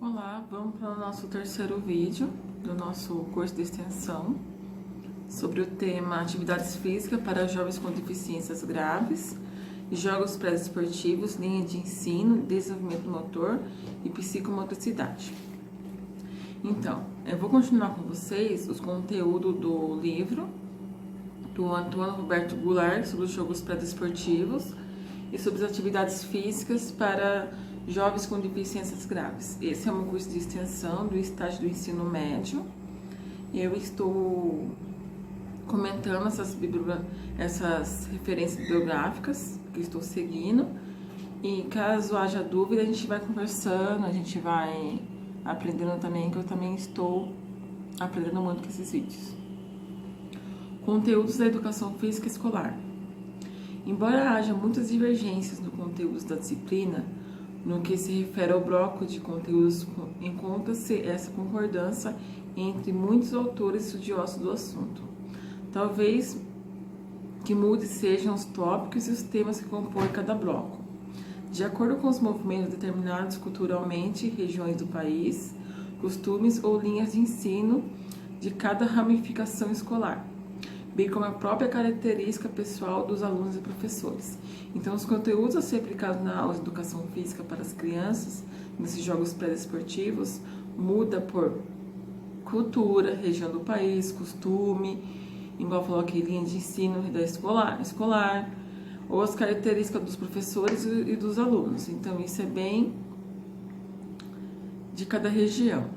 Olá, vamos para o nosso terceiro vídeo do nosso curso de extensão sobre o tema Atividades Físicas para Jovens com Deficiências Graves, Jogos Pré-Esportivos, Linha de Ensino, Desenvolvimento Motor e Psicomotricidade. Então, eu vou continuar com vocês os conteúdos do livro do Antônio Roberto Goulart sobre os Jogos Pré-Esportivos e sobre as atividades físicas para jovens com deficiências graves. Esse é um curso de extensão do estágio do ensino médio. Eu estou comentando essas referências bibliográficas que estou seguindo. E caso haja dúvida, a gente vai conversando, a gente vai aprendendo também, que eu também estou aprendendo muito com esses vídeos. Conteúdos da educação física escolar. Embora haja muitas divergências no conteúdo da disciplina, no que se refere ao bloco de conteúdos, encontra-se essa concordância entre muitos autores estudiosos do assunto. Talvez que mude sejam os tópicos e os temas que compõem cada bloco, de acordo com os movimentos determinados culturalmente, regiões do país, costumes ou linhas de ensino de cada ramificação escolar, bem como a própria característica pessoal dos alunos e professores. Então, os conteúdos a ser aplicados na aula de educação física para as crianças, nesses jogos pré-esportivos, muda por cultura, região do país, costume, igual falou aqui, linha de ensino da escolar, ou as características dos professores e dos alunos. Então, isso é bem de cada região.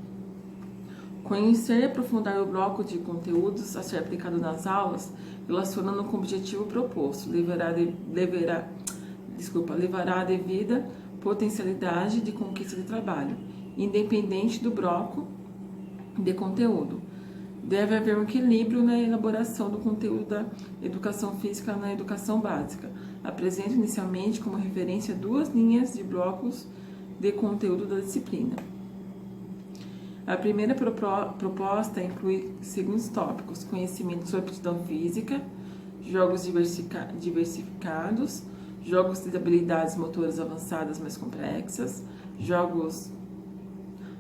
Conhecer e aprofundar o bloco de conteúdos a ser aplicado nas aulas, relacionando com o objetivo proposto, levará a devida potencialidade de conquista de trabalho, independente do bloco de conteúdo. Deve haver um equilíbrio na elaboração do conteúdo da educação física na educação básica. Apresento inicialmente como referência duas linhas de blocos de conteúdo da disciplina. A primeira proposta inclui seguintes tópicos: conhecimento sobre aptidão física, jogos diversificados, jogos de habilidades motoras avançadas mais complexas,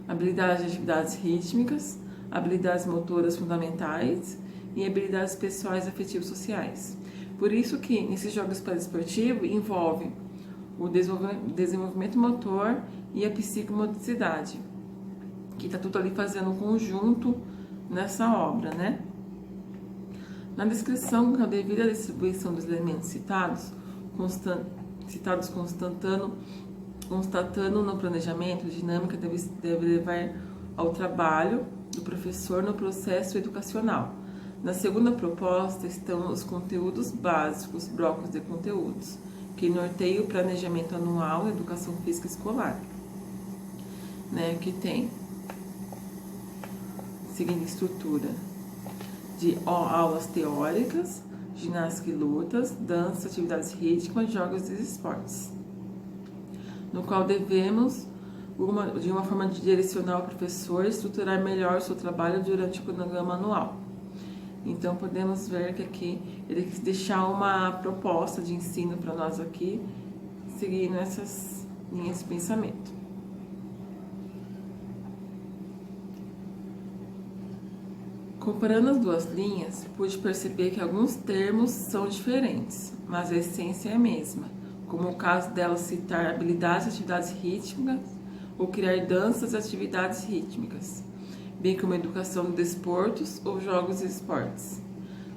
habilidades de atividades rítmicas, habilidades motoras fundamentais e habilidades pessoais afetivas sociais. Por isso que nesses jogos pré-esportivos envolve o desenvolvimento motor e a psicomotricidade, que está tudo ali fazendo um conjunto nessa obra, né? Na descrição, com a devida distribuição dos elementos citados, constatando no planejamento, a dinâmica deve levar ao trabalho do professor no processo educacional. Na segunda proposta estão os conteúdos básicos, blocos de conteúdos, que norteiam o planejamento anual da educação física escolar, né? Que tem seguinte estrutura de aulas teóricas, ginástica e lutas, dança, atividades rítmicas, jogos e esportes, no qual devemos, de uma forma de direcionar o professor, estruturar melhor o seu trabalho durante o cronograma anual. Então, podemos ver que aqui ele quis deixar uma proposta de ensino para nós aqui, seguindo essas linhas de pensamento. Comparando as duas linhas, pude perceber que alguns termos são diferentes, mas a essência é a mesma, como o caso dela citar habilidades e atividades rítmicas ou criar danças e atividades rítmicas, bem como educação de desportos ou jogos e esportes.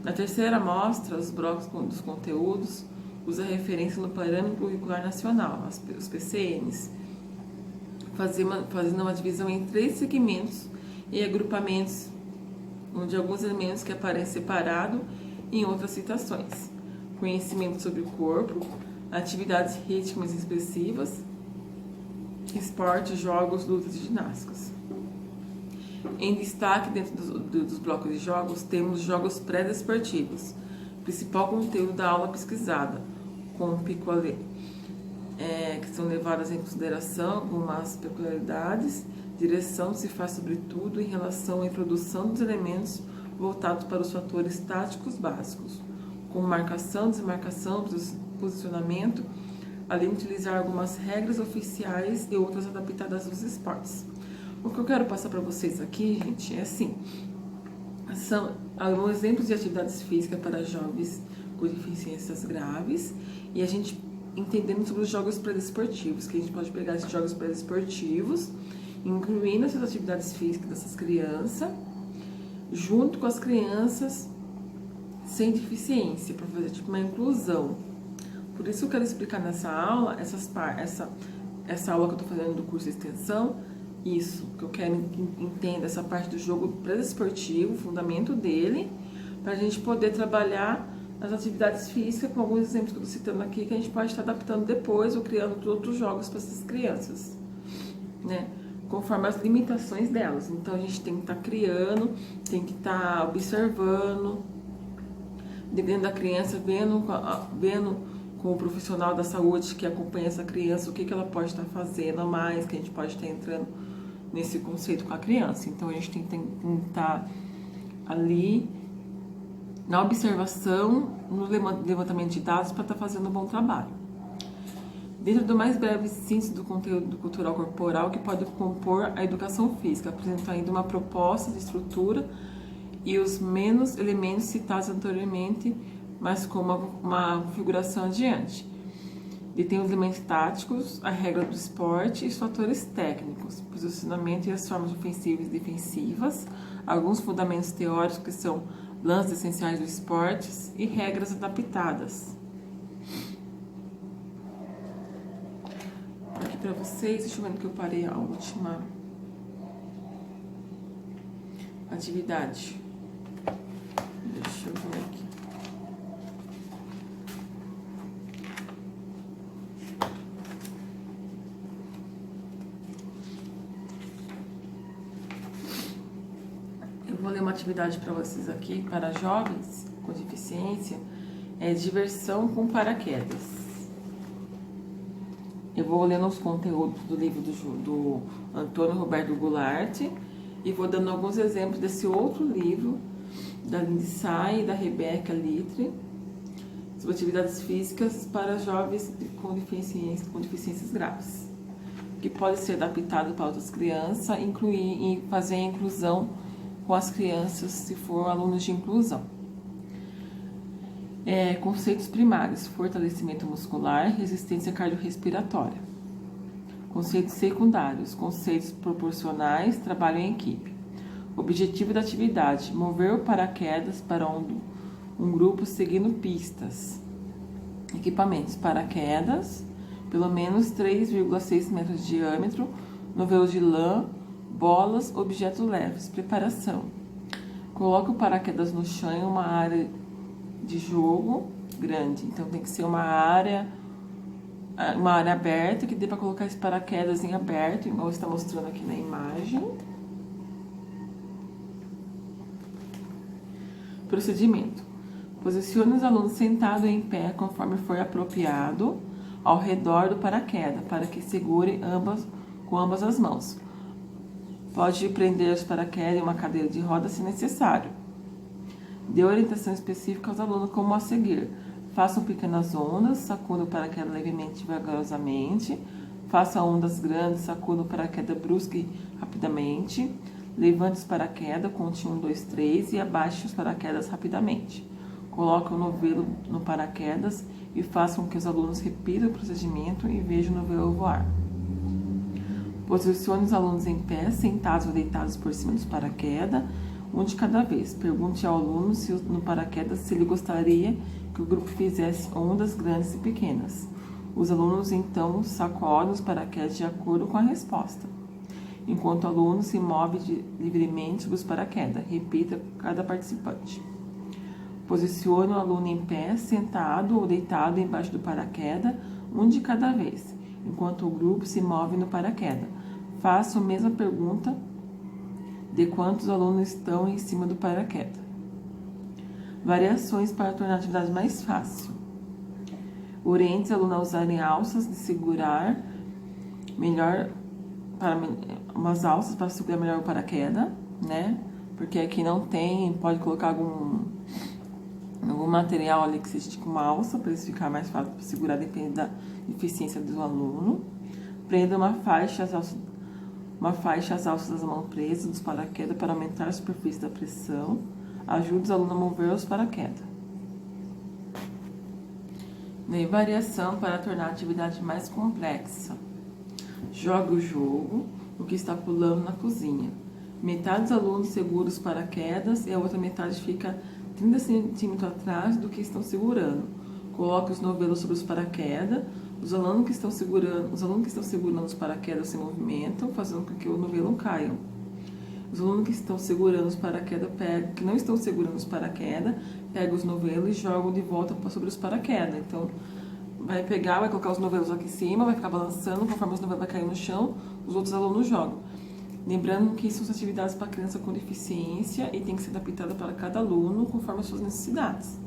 Na terceira amostra, os blocos dos conteúdos usa referência no Parâmetro Curricular Nacional, os PCNs, fazendo uma divisão em 3 segmentos e agrupamentos, onde alguns elementos que aparecem separados em outras citações: conhecimento sobre o corpo, atividades rítmicas expressivas, esportes, jogos, lutas e ginásticas. Em destaque, dentro dos blocos de jogos, temos jogos pré-esportivos, principal conteúdo da aula pesquisada, que são levadas em consideração algumas peculiaridades. Direção se faz sobretudo em relação à introdução dos elementos voltados para os fatores táticos básicos, como marcação, desmarcação, posicionamento, além de utilizar algumas regras oficiais e outras adaptadas aos esportes. O que eu quero passar para vocês aqui, gente, é assim, são alguns exemplos de atividades físicas para jovens com deficiências graves e a gente entendendo sobre os jogos pré-desportivos, que a gente pode pegar esses jogos pré-desportivos, incluindo essas atividades físicas dessas crianças, junto com as crianças sem deficiência, para fazer tipo uma inclusão. Por isso eu quero explicar nessa aula, essa aula que eu estou fazendo do curso de extensão, isso, que eu quero entender essa parte do jogo pré-desportivo, o fundamento dele, para a gente poder trabalhar as atividades físicas, com alguns exemplos que eu estou citando aqui, que a gente pode estar adaptando depois ou criando outros jogos para essas crianças, né? Conforme as limitações delas. Então a gente tem que estar criando, tem que estar observando, dependendo da criança, vendo com o profissional da saúde que acompanha essa criança, o que ela pode estar fazendo a mais, que a gente pode estar entrando nesse conceito com a criança. Então a gente tem que estar ali na observação, no levantamento de dados para estar fazendo um bom trabalho. Dentro do mais breve síntese do conteúdo cultural corporal que pode compor a educação física, apresenta ainda uma proposta de estrutura e os menos elementos citados anteriormente, mas com uma configuração adiante. Detém os elementos táticos, a regra do esporte e os fatores técnicos, posicionamento e as formas ofensivas e defensivas, alguns fundamentos teóricos que são lances essenciais dos esportes e regras adaptadas. Aqui para vocês, deixa eu ver que eu parei a última atividade. Deixa eu ver aqui. Eu vou ler uma atividade para vocês aqui, para jovens com deficiência, é diversão com paraquedas. Eu vou lendo os conteúdos do livro do Antônio Roberto Goulart e vou dando alguns exemplos desse outro livro, da Lindsay e da Rebecca Littre, sobre atividades físicas para jovens com deficiências graves, que pode ser adaptado para outras crianças, incluir e fazer a inclusão com as crianças, se for alunos de inclusão. Conceitos primários: fortalecimento muscular, resistência cardiorrespiratória. Conceitos secundários: conceitos proporcionais, trabalho em equipe. Objetivo da atividade: mover o paraquedas para um grupo seguindo pistas. Equipamentos: paraquedas, pelo menos 3,6 metros de diâmetro, novelo de lã, bolas, objetos leves. Preparação: coloque o paraquedas no chão em uma área de jogo grande, então tem que ser uma área aberta, que dê para colocar esse paraquedas em aberto, igual está mostrando aqui na imagem. Procedimento: posicione os alunos sentados em pé conforme for apropriado ao redor do paraquedas, para que segure com ambas as mãos. Pode prender os paraquedas em uma cadeira de rodas se necessário. Dê orientação específica aos alunos como a seguir: façam pequenas ondas, sacuda o paraquedas levemente e vagarosamente, faça ondas grandes, sacuda o paraquedas brusca e rapidamente, levante os paraquedas, conte 1, 2, 3 e abaixe os paraquedas rapidamente. Coloque o novelo no paraquedas e façam que os alunos repitam o procedimento e vejam o novelo voar. Posicione os alunos em pé, sentados ou deitados por cima dos paraquedas, um de cada vez. Pergunte ao aluno no paraquedas se ele gostaria que o grupo fizesse ondas grandes e pequenas. Os alunos então sacodem os paraquedas de acordo com a resposta. Enquanto o aluno se move livremente sobre os paraquedas, repita cada participante. Posicione o aluno em pé, sentado ou deitado embaixo do paraquedas, um de cada vez, enquanto o grupo se move no paraquedas. Faça a mesma pergunta de quantos alunos estão em cima do paraquedas. Variações para tornar a atividade mais fácil. Oriente os alunos a usarem alças de segurar melhor, umas alças para segurar melhor o paraquedas, né? Porque aqui não tem, pode colocar algum material ali que seja tipo uma alça para eles ficar mais fácil para segurar, dependendo da eficiência do aluno. Prenda uma faixa uma faixa às alças das mãos presas dos paraquedas para aumentar a superfície da pressão. Ajuda os alunos a mover os paraquedas. Variação para tornar a atividade mais complexa. Joga o jogo, o que está pulando na cozinha. Metade dos alunos segura os paraquedas e a outra metade fica 30 centímetros atrás do que estão segurando. Coloque os novelos sobre os paraquedas. Os alunos que estão segurando os paraquedas se movimentam, fazendo com que o novelo caia. Os alunos que estão segurando os paraquedas que não estão segurando os paraquedas, pegam os novelos e jogam de volta sobre os paraquedas. Então, vai colocar os novelos aqui em cima, vai ficar balançando, conforme os novelos vai cair no chão, os outros alunos jogam. Lembrando que isso são atividades para criança com deficiência e tem que ser adaptada para cada aluno conforme as suas necessidades.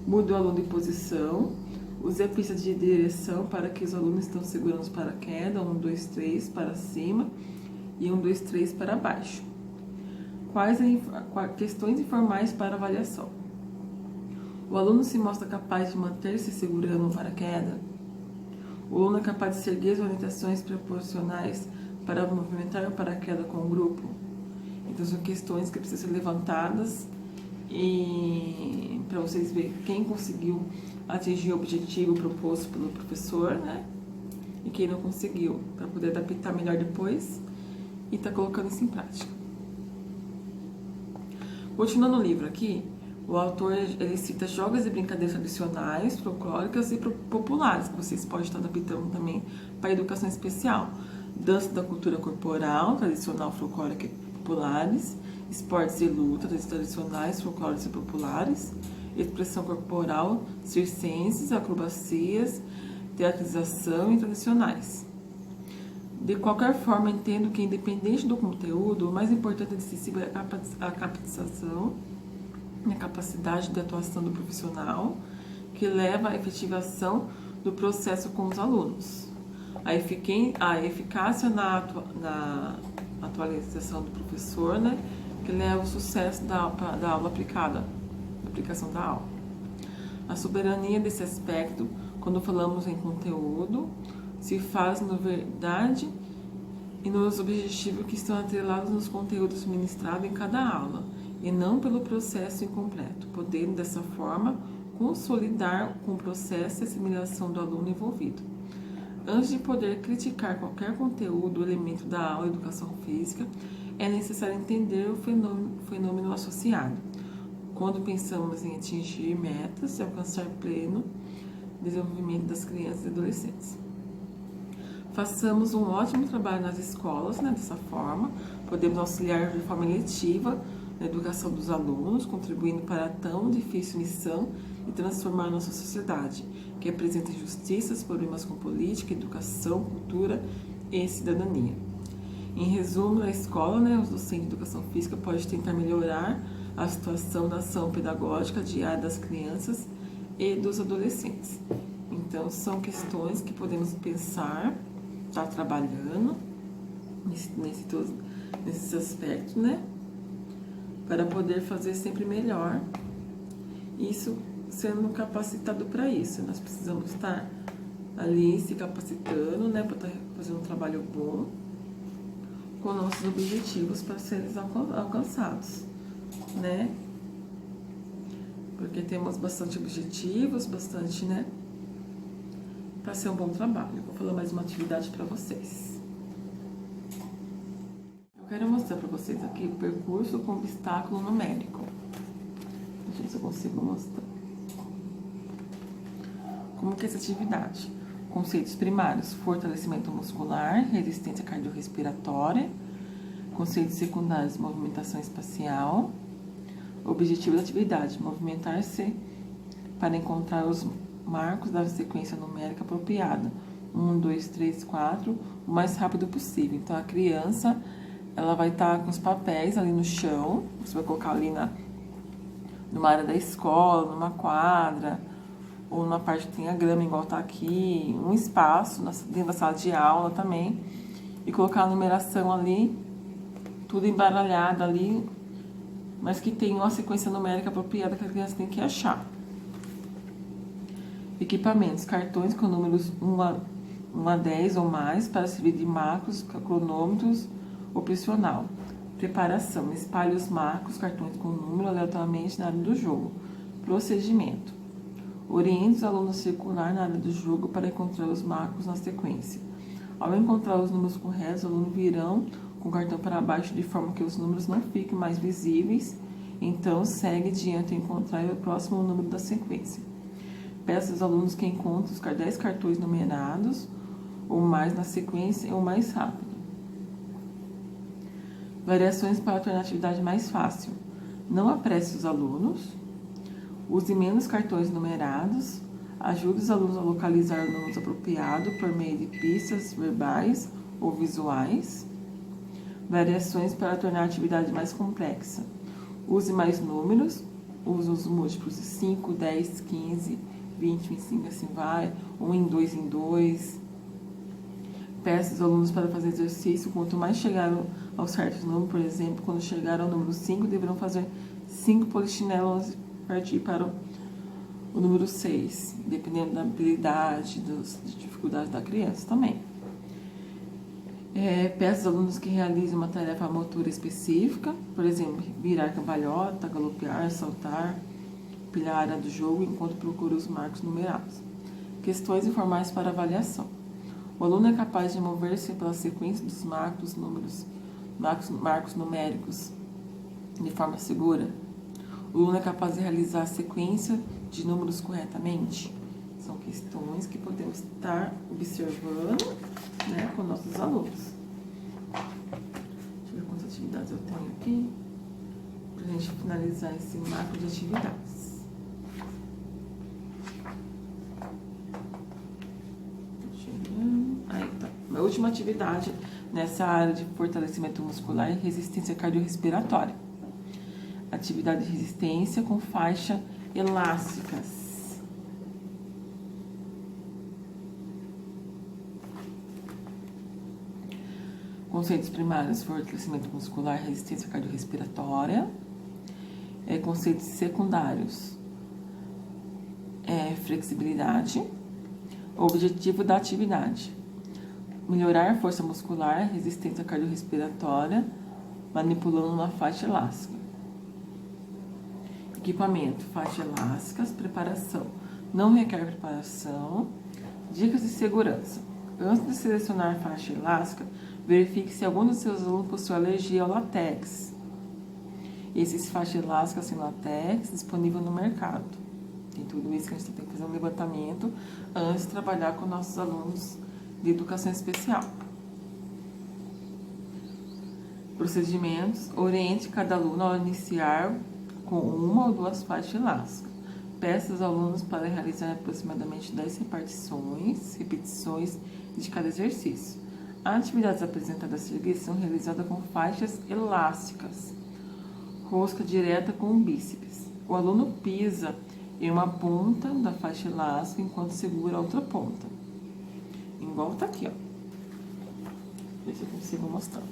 Mude o aluno de posição. Use a pista de direção para que os alunos estão segurando os paraquedas, 1, 2, 3 para cima e 1, 2, 3 para baixo. Quais questões informais para avaliação? O aluno se mostra capaz de manter-se segurando o paraquedas? O aluno é capaz de seguir as orientações proporcionais para movimentar o paraquedas com o grupo? Então, são questões que precisam ser levantadas e para vocês verem quem conseguiu atingir o objetivo proposto pelo professor, né? E quem não conseguiu, para poder adaptar melhor depois e tá colocando isso em prática. Continuando o livro aqui, o autor ele cita jogos e brincadeiras tradicionais, folclóricas e populares, que vocês podem estar adaptando também para a educação especial. Dança da cultura corporal, tradicional, folclórica e populares. Esportes e lutas, tradicionais, folclóricos e populares. Expressão corporal, circenses, acrobacias, teatralização e tradicionais. De qualquer forma, entendo que, independente do conteúdo, o mais importante é decisivo é a capacitação e a capacidade de atuação do profissional, que leva à efetivação do processo com os alunos. A eficácia na atualização do professor, né, que leva ao sucesso da aula aplicada, da aplicação da aula. A soberania desse aspecto, quando falamos em conteúdo, se faz na verdade e nos objetivos que estão atrelados nos conteúdos ministrados em cada aula, e não pelo processo incompleto, podendo dessa forma consolidar com o processo de assimilação do aluno envolvido. Antes de poder criticar qualquer conteúdo ou elemento da aula de educação física, é necessário entender o fenômeno associado, quando pensamos em atingir metas e alcançar pleno desenvolvimento das crianças e adolescentes. Façamos um ótimo trabalho nas escolas, né? Dessa forma, podemos auxiliar de forma eletiva na educação dos alunos, contribuindo para a tão difícil missão de transformar nossa sociedade, que apresenta injustiças, problemas com política, educação, cultura e cidadania. Em resumo, na escola, né, os docentes de educação física podem tentar melhorar a situação da ação pedagógica diária das crianças e dos adolescentes. Então, são questões que podemos pensar, estar trabalhando nesses aspectos, né? Para poder fazer sempre melhor. Isso sendo capacitado para isso. Nós precisamos estar ali se capacitando, né? Para estar fazendo um trabalho bom com nossos objetivos para serem alcançados, né? Porque temos bastante objetivos, né? Para ser um bom trabalho. Vou falar mais uma atividade para vocês. Eu quero mostrar para vocês aqui o percurso com obstáculo numérico. Deixa eu ver se eu consigo mostrar. Como que é essa atividade? Conceitos primários: fortalecimento muscular, resistência cardiorrespiratória. Conceitos secundários: movimentação espacial. Objetivo da atividade: movimentar-se para encontrar os marcos da sequência numérica apropriada. 1, 2, 3, 4, o mais rápido possível. Então, a criança, ela vai estar com os papéis ali no chão. Você vai colocar ali numa área da escola, numa quadra, ou numa parte que tem a grama, igual tá aqui, um espaço dentro da sala de aula também, e colocar a numeração ali, tudo embaralhado ali, mas que tem uma sequência numérica apropriada que a criança tem que achar. Equipamentos: cartões com números 1 1 a 10 ou mais, para servir de marcos, cronômetros opcional. Preparação: espalhe os marcos, cartões com número aleatoriamente na área do jogo. Procedimento: oriente os alunos a circular na área do jogo para encontrar os marcos na sequência. Ao encontrar os números corretos, os alunos virão com o cartão para baixo de forma que os números não fiquem mais visíveis. Então, segue diante e encontrar o próximo número da sequência. Peça aos alunos que encontrem os 10 cartões numerados ou mais na sequência ou mais rápido. Variações para a alternatividade mais fácil. Não apresse os alunos. Use menos cartões numerados. Ajude os alunos a localizar o número apropriado por meio de pistas verbais ou visuais. Variações para tornar a atividade mais complexa. Use mais números. Use os múltiplos de 5, 10, 15, 20, 25, assim vai. 1 em 2 em 2. Peça aos alunos para fazer exercício. Quanto mais chegaram ao certo número, por exemplo, quando chegar ao número 5, deverão fazer 5 polichinelos e partir para o número 6, dependendo da habilidade, da dificuldade da criança também. Peça aos alunos que realizem uma tarefa motora específica, por exemplo, virar cambalhota, galopear, saltar, pilhar a área do jogo enquanto procura os marcos numerados. Questões informais para avaliação. O aluno é capaz de mover-se pela sequência dos marcos numéricos de forma segura? O aluno é capaz de realizar a sequência de números corretamente? São questões que podemos estar observando, né, com nossos alunos. Deixa eu ver quantas atividades eu tenho aqui, para a gente finalizar esse marco de atividades. Aí tá. A última atividade nessa área de fortalecimento muscular e resistência cardiorrespiratória. Atividade de resistência com faixa elásticas. Conceitos primários: fortalecimento muscular, resistência cardiorrespiratória. Conceitos secundários: flexibilidade. Objetivo da atividade: melhorar força muscular, resistência cardiorrespiratória, manipulando uma faixa elástica. Equipamento: faixa elásticas. Preparação: não requer preparação. Dicas de segurança: antes de selecionar a faixa elástica, verifique se algum dos seus alunos possui alergia ao látex. Existe faixa elástica sem látex disponível no mercado. Tem tudo isso que a gente tem que fazer um levantamento antes de trabalhar com nossos alunos de educação especial. Procedimentos: oriente cada aluno ao iniciar com 1 ou 2 faixas elásticas. Peça aos alunos para realizar aproximadamente 10 repetições de cada exercício. As atividades apresentadas a seguir são realizadas com faixas elásticas. Rosca direta com o bíceps. O aluno pisa em uma ponta da faixa elástica enquanto segura a outra ponta. Igual tá aqui, ó. Ver se eu consigo mostrar.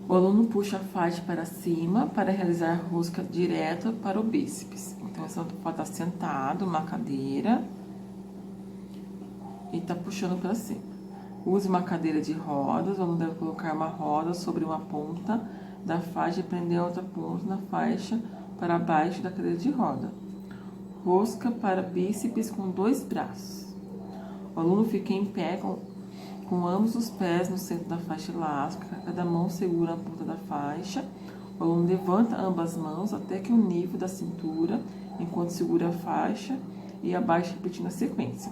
O aluno puxa a faixa para cima para realizar a rosca direta para o bíceps. Então, você pode estar sentado numa cadeira e tá puxando para cima. Use uma cadeira de rodas. O aluno deve colocar uma roda sobre uma ponta da faixa e prender a outra ponta na faixa para baixo da cadeira de roda. Rosca para bíceps com 2 braços. O aluno fica em pé com ambos os pés no centro da faixa elástica, cada mão segura a ponta da faixa. O aluno levanta ambas mãos até que o nível da cintura, enquanto segura a faixa e abaixa, repetindo a sequência.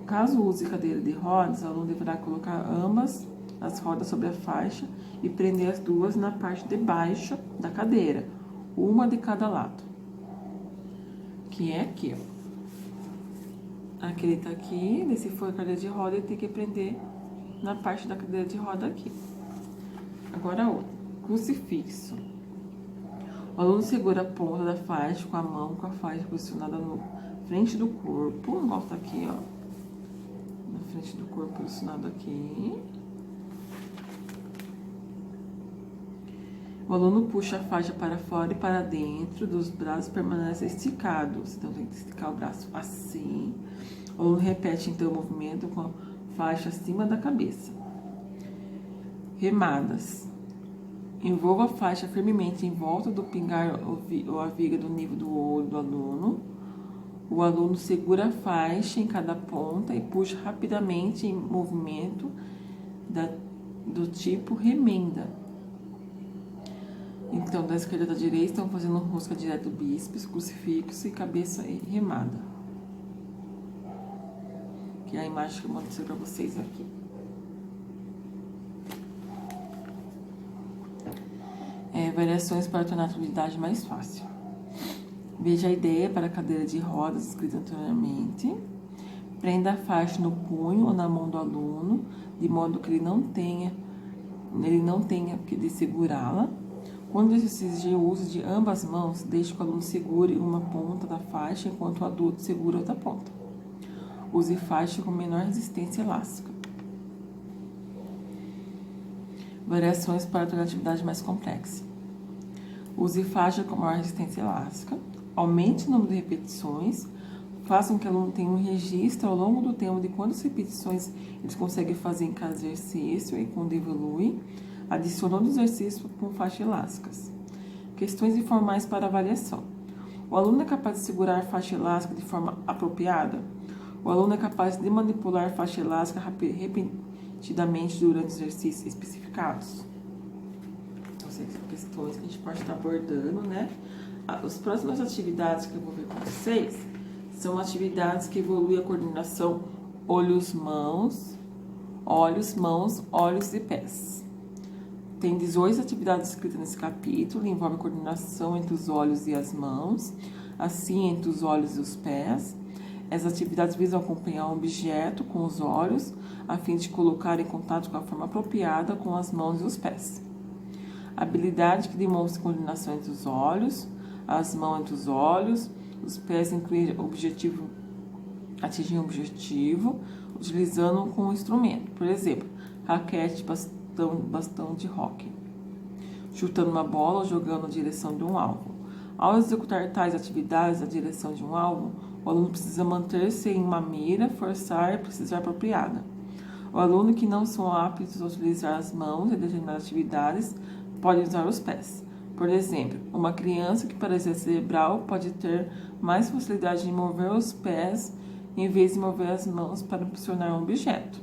Caso use cadeira de rodas, o aluno deverá colocar ambas as rodas sobre a faixa e prender as duas na parte de baixo da cadeira, uma de cada lado. Que é aqui, ó. Aqui ele tá aqui, se for a cadeira de roda, ele tem que prender na parte da cadeira de roda aqui. Agora a outra. Crucifixo. O aluno segura a ponta da faixa com a mão, com a faixa posicionada na frente do corpo. Igual tá aqui, ó. Na frente do corpo, posicionado aqui. O aluno puxa a faixa para fora e para dentro dos braços, permanece esticado. Então, tem que esticar o braço assim. O aluno repete, então, o movimento com a faixa acima da cabeça. Remadas. Envolva a faixa firmemente em volta do pingar ou a viga do nível do olho do aluno. O aluno segura a faixa em cada ponta e puxa rapidamente em movimento do tipo remenda. Então, da esquerda à direita, estão fazendo rosca direto do bíceps, crucifixo e cabeça remada. Que é a imagem que eu mostrei para vocês aqui. Variações para tornar a atividade mais fácil. Veja a ideia para a cadeira de rodas escrita anteriormente. Prenda a faixa no punho ou na mão do aluno, de modo que ele não tenha que segurá-la. Quando exigir o uso de ambas mãos, deixe que o aluno segure uma ponta da faixa enquanto o adulto segura outra ponta. Use faixa com menor resistência elástica. Variações para tornar a atividade mais complexa. Use faixa com maior resistência elástica. Aumente o número de repetições. Faça com que o aluno tenha um registro ao longo do tempo de quantas repetições eles conseguem fazer em cada exercício e quando evolui. Adicionando exercícios com faixas elásticas. Questões informais para avaliação. O aluno é capaz de segurar a faixa elástica de forma apropriada? O aluno é capaz de manipular a faixa elástica repetidamente durante exercícios especificados? Então, são questões que a gente pode estar abordando, né? As próximas atividades que eu vou ver com vocês são atividades que evoluem a coordenação olhos, mãos e pés. Tem 18 atividades escritas nesse capítulo, envolve a coordenação entre os olhos e as mãos, assim entre os olhos e os pés. As atividades visam acompanhar um objeto com os olhos, a fim de colocar em contato com a forma apropriada com as mãos e os pés. Habilidade que demonstra coordenação entre os olhos, as mãos entre os olhos, os pés incluem atingir um objetivo, utilizando com um instrumento. Por exemplo, raquete, bastão de hóquei, chutando uma bola ou jogando na direção de um alvo. Ao executar tais atividades na direção de um alvo, o aluno precisa manter-se em uma mira, forçar e precisar apropriada. O aluno que não são aptos a utilizar as mãos em determinadas atividades pode usar os pés. Por exemplo, uma criança que parece cerebral pode ter mais facilidade de mover os pés em vez de mover as mãos para impulsionar um objeto.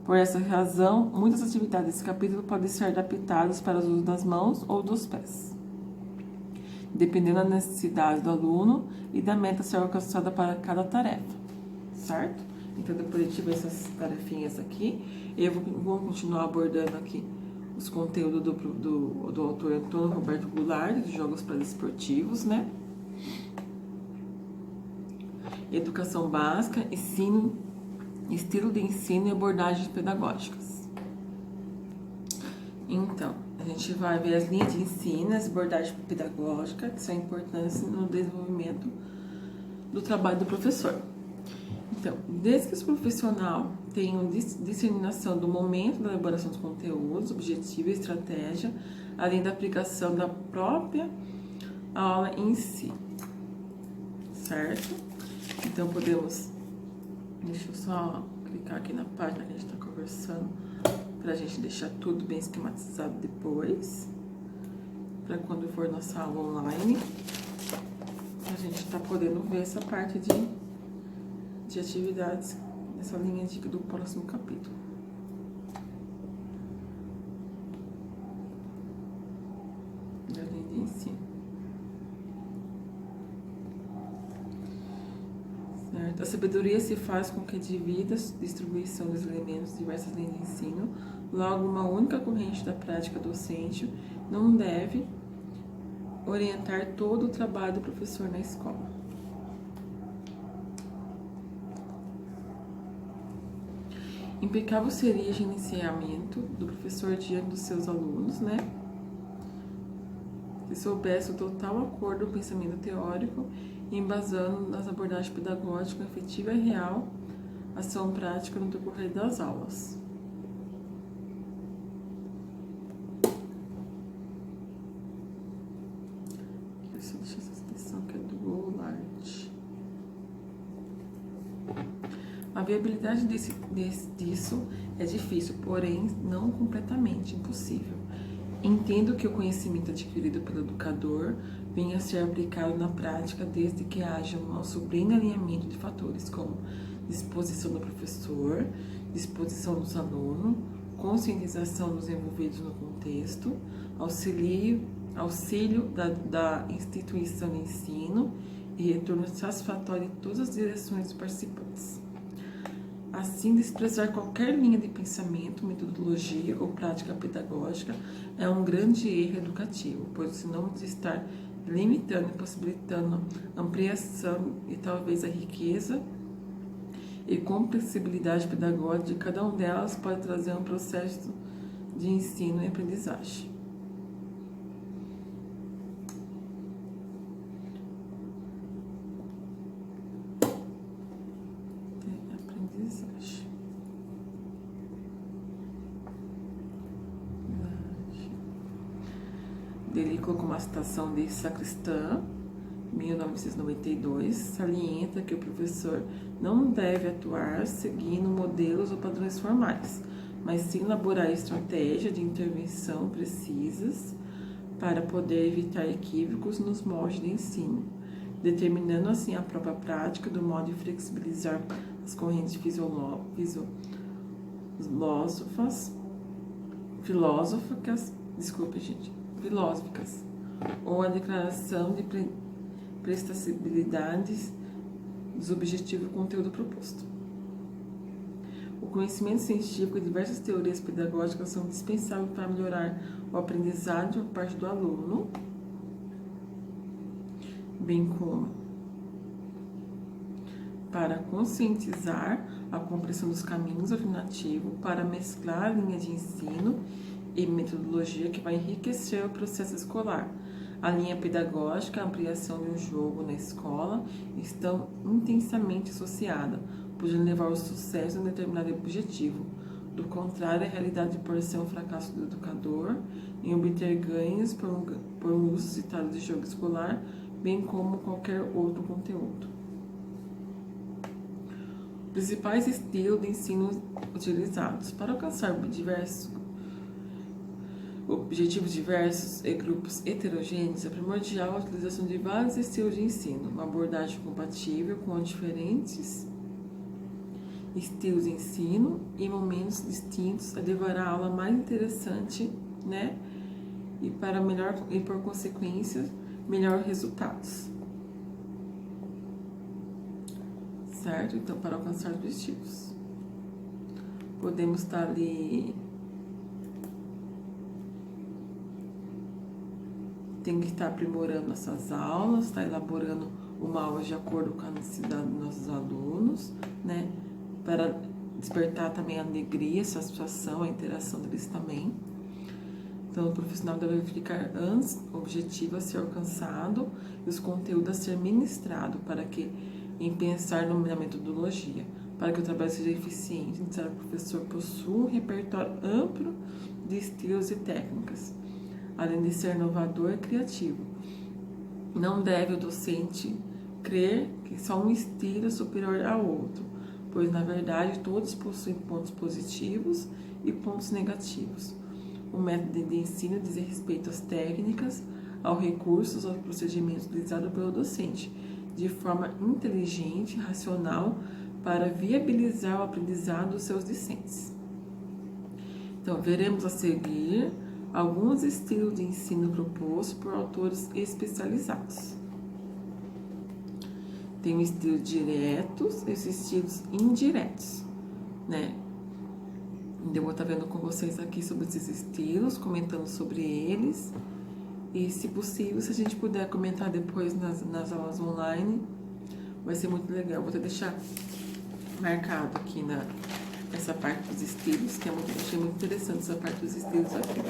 Por essa razão, muitas atividades desse capítulo podem ser adaptadas para o uso das mãos ou dos pés, dependendo da necessidade do aluno e da meta a ser alcançada para cada tarefa, certo? Então, depois de tiver essas tarefinhas aqui, eu vou continuar abordando aqui os conteúdos do autor Antônio Roberto Goulart, de Jogos Paradesportivos, né? Educação básica, estilo de ensino e abordagens pedagógicas. Então, a gente vai ver as linhas de ensino, as abordagens pedagógicas, que são importantes no desenvolvimento do trabalho do professor. Então, desde que o profissional tenha uma disseminação do momento da elaboração dos conteúdos, objetivo e estratégia, além da aplicação da própria aula em si, certo? Então, deixa eu só clicar aqui na página que a gente está conversando, para a gente deixar tudo bem esquematizado depois, para quando for nossa aula online, a gente tá podendo ver essa parte de atividades nessa linha do próximo capítulo. Da linha de ensino. Certo? A sabedoria se faz com que divida a distribuição dos elementos de diversas linhas de ensino, logo uma única corrente da prática docente não deve orientar todo o trabalho do professor na escola. Impecável seria o gerenciamento do professor diante dos seus alunos, né? Se soubesse o total acordo do pensamento teórico e embasando nas abordagens pedagógicas efetiva e real, ação prática no decorrer das aulas. A viabilidade disso é difícil, porém não completamente impossível. Entendo que o conhecimento adquirido pelo educador venha a ser aplicado na prática desde que haja um nosso bem alinhamento de fatores como disposição do professor, disposição dos alunos, conscientização dos envolvidos no contexto, auxílio da instituição de ensino e retorno satisfatório de todas as direções dos participantes. Assim, desprezar qualquer linha de pensamento, metodologia ou prática pedagógica é um grande erro educativo, pois senão de estar limitando e possibilitando ampliação e talvez a riqueza e complexibilidade pedagógica de cada uma delas pode trazer um processo de ensino e aprendizagem. Ele colocou uma citação de Sacristã, 1992, salienta que o professor não deve atuar seguindo modelos ou padrões formais, mas sim elaborar estratégias de intervenção precisas para poder evitar equívocos nos moldes de ensino, determinando assim a própria prática do modo de flexibilizar as correntes filosóficas, ou a declaração de prestabilidades dos objetivos do conteúdo proposto. O conhecimento científico e diversas teorias pedagógicas são indispensáveis para melhorar o aprendizado por parte do aluno, bem como para conscientizar a compreensão dos caminhos alternativos para mesclar a linha de ensino e metodologia que vai enriquecer o processo escolar. A linha pedagógica, a ampliação de um jogo na escola estão intensamente associadas, podendo levar ao sucesso de um determinado objetivo. Do contrário, a realidade pode ser um fracasso do educador em obter ganhos por um uso citado de jogo escolar, bem como qualquer outro conteúdo. Principais estilos de ensino utilizados para alcançar objetivos diversos e grupos heterogêneos, é primordial a utilização de vários estilos de ensino, uma abordagem compatível com diferentes estilos de ensino e momentos distintos levará a aula mais interessante, né? E por consequência, melhores resultados. Certo? Então, para alcançar os objetivos, podemos estar ali. Tem que estar aprimorando essas aulas, estar elaborando uma aula de acordo com a necessidade dos nossos alunos, né? Para despertar também a alegria, a satisfação, a interação deles também. Então, o profissional deve verificar antes o objetivo a ser alcançado e os conteúdos a ser ministrado para que, em pensar na metodologia, para que o trabalho seja eficiente, necessário que o professor possua um repertório amplo de estilos e técnicas, além de ser inovador e criativo. Não deve o docente crer que só um estilo é superior ao outro, pois, na verdade, todos possuem pontos positivos e pontos negativos. O método de ensino diz respeito às técnicas, aos recursos, aos procedimentos utilizados pelo docente, de forma inteligente e racional para viabilizar o aprendizado dos seus discentes. Então, veremos a seguir alguns estilos de ensino propostos por autores especializados. Tem o estilo diretos e os estilos indiretos, né? Eu vou estar vendo com vocês aqui sobre esses estilos, comentando sobre eles. E, se possível, se a gente puder comentar depois nas aulas online, vai ser muito legal. Vou até deixar marcado aqui essa parte dos estilos, que achei muito interessante essa parte dos estilos aqui.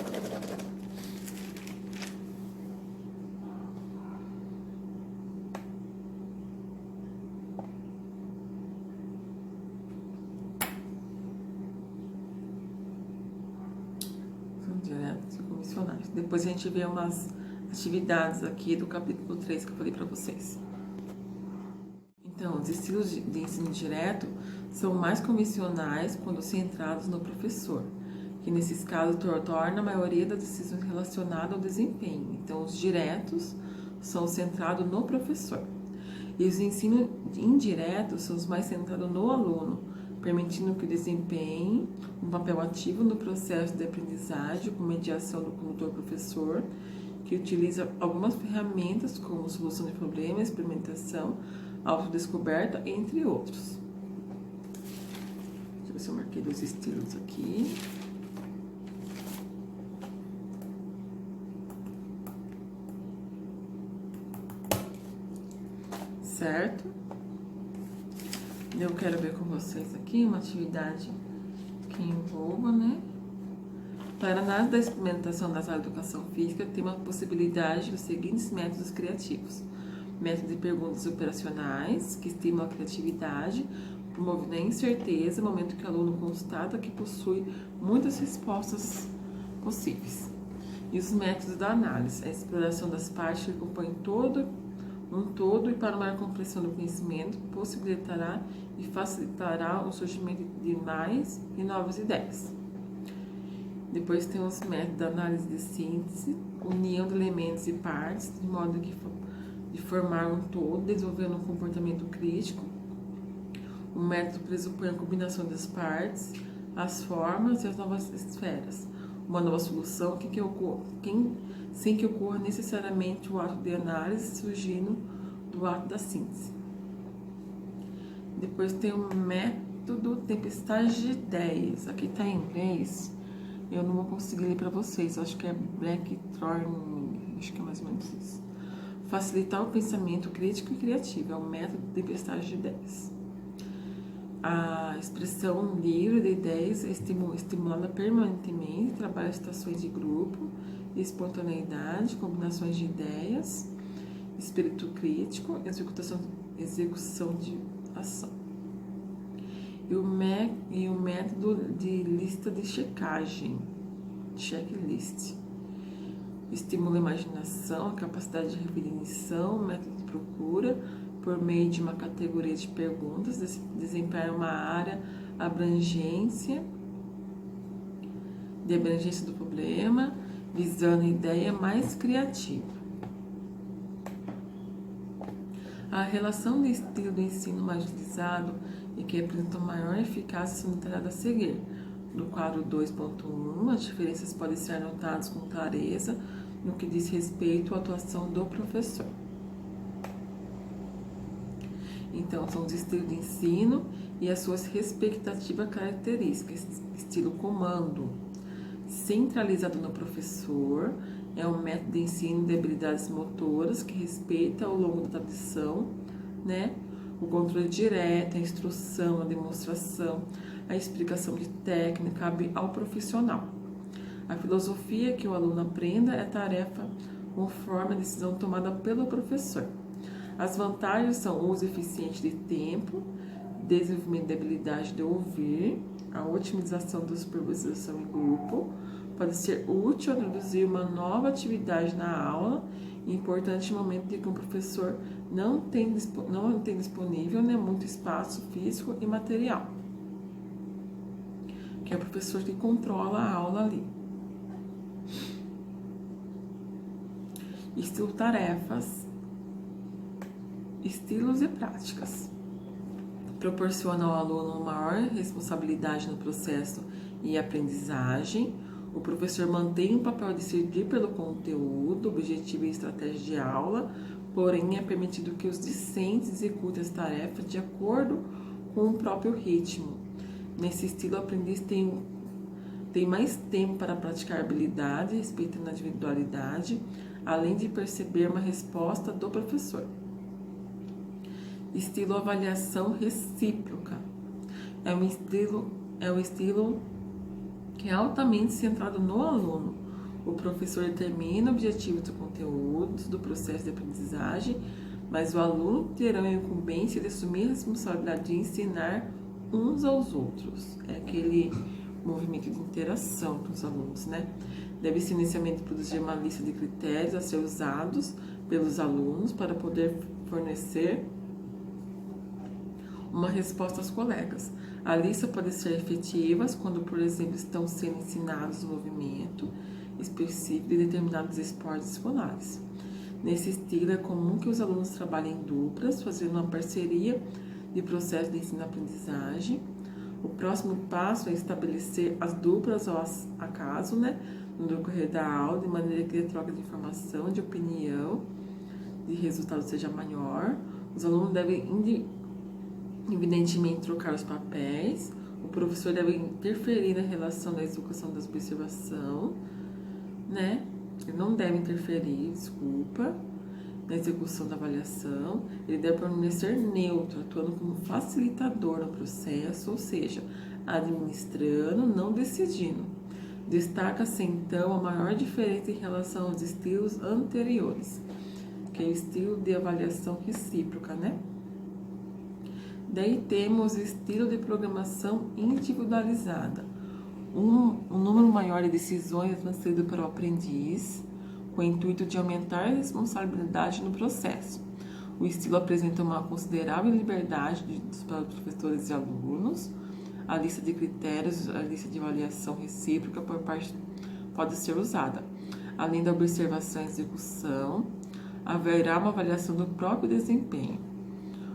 Diretos e comissionados. Depois a gente vê umas atividades aqui do capítulo 3 que eu falei para vocês. Então, os estilos de ensino direto são mais convencionais quando centrados no professor, que nesses casos torna a maioria das decisões relacionadas ao desempenho. Então, os diretos são centrados no professor. E os ensinos indiretos são os mais centrados no aluno, permitindo que desempenhe um papel ativo no processo de aprendizagem com mediação do condutor-professor, que utiliza algumas ferramentas como solução de problemas, experimentação, autodescoberta, entre outros. Deixa eu ver se eu marquei os estilos aqui. Certo? Eu quero ver com vocês aqui uma atividade que envolva, né? Para a análise da experimentação das áreas de educação física, tem uma possibilidade dos seguintes métodos criativos. Método de perguntas operacionais, que estimulam a criatividade, promovendo a incerteza, no momento que o aluno constata que possui muitas respostas possíveis. E os métodos da análise, a exploração das partes que compõem um todo e para uma compreensão do conhecimento, possibilitará e facilitará o surgimento de mais e novas ideias. Depois tem os métodos da análise de síntese, união de elementos e partes, de modo de formar um todo, desenvolvendo um comportamento crítico. O método pressupõe a combinação das partes, as formas e as novas esferas. Uma nova solução sem que ocorra necessariamente o ato de análise surgindo do ato da síntese. Depois tem o método tempestade de ideias. Aqui está em inglês, eu não vou conseguir ler para vocês, acho que é brainstorming, acho que é mais ou menos isso. Facilitar o pensamento crítico e criativo, é o método tempestade de ideias. A expressão livre de ideias é estimulada permanentemente, trabalha situações de grupo, espontaneidade, combinações de ideias, espírito crítico, execução de ação. E o método de lista de checagem, checklist. Estimula a imaginação, a capacidade de definição, método de procura, por meio de uma categoria de perguntas, desempenhar uma área de abrangência do problema, visando a ideia mais criativa. A relação de estilo do ensino mais utilizado e que apresenta maior eficácia são detalhadas a seguir. No quadro 2.1, as diferenças podem ser notadas com clareza no que diz respeito à atuação do professor. Então, são os estilos de ensino e as suas respectivas características. Estilo comando, centralizado no professor, é um método de ensino de habilidades motoras que respeita ao longo da tradição, né? O controle direto, a instrução, a demonstração, a explicação de técnica cabe ao profissional. A filosofia que o aluno aprenda é tarefa conforme a decisão tomada pelo professor. As vantagens são o uso eficiente de tempo, desenvolvimento de habilidade de ouvir, a otimização da supervisão em grupo. Pode ser útil introduzir uma nova atividade na aula, importante no momento em que o professor não tem disponível, né, muito espaço físico e material, que é o professor que controla a aula ali. Estilo tarefas, estilos e práticas. Proporciona ao aluno maior responsabilidade no processo e aprendizagem. O professor mantém o papel de decidir pelo conteúdo, objetivo e estratégia de aula, porém é permitido que os discentes executem as tarefas de acordo com o próprio ritmo. Nesse estilo, o aprendiz tem mais tempo para praticar habilidade, respeitando a individualidade, além de perceber uma resposta do professor. Estilo avaliação recíproca. É um estilo que é altamente centrado no aluno. O professor determina objetivos do conteúdo, do processo de aprendizagem, mas o aluno terá a incumbência de assumir a responsabilidade de ensinar uns aos outros. É aquele movimento de interação com os alunos, né? Deve-se inicialmente produzir uma lista de critérios a ser usados pelos alunos para poder fornecer uma resposta aos colegas. A lista pode ser efetiva quando, por exemplo, estão sendo ensinados um movimento específico de determinados esportes escolares. Nesse estilo, é comum que os alunos trabalhem em duplas, fazendo uma parceria de processo de ensino-aprendizagem. O próximo passo é estabelecer as duplas ao acaso, no decorrer da aula, de maneira que a troca de informação, de opinião, de resultado seja maior. Os alunos devem, evidentemente, trocar os papéis. O professor deve interferir na relação da execução da observação, Ele não deve interferir, na execução da avaliação. Ele deve permanecer neutro, atuando como facilitador no processo, ou seja, administrando, não decidindo. Destaca-se, então, a maior diferença em relação aos estilos anteriores, que é o estilo de avaliação recíproca, Daí temos o estilo de programação individualizada. Um número maior de decisões é transferido para o aprendiz, com o intuito de aumentar a responsabilidade no processo. O estilo apresenta uma considerável liberdade para os professores e alunos. A lista de critérios, a lista de avaliação recíproca pode ser usada. Além da observação e execução, haverá uma avaliação do próprio desempenho.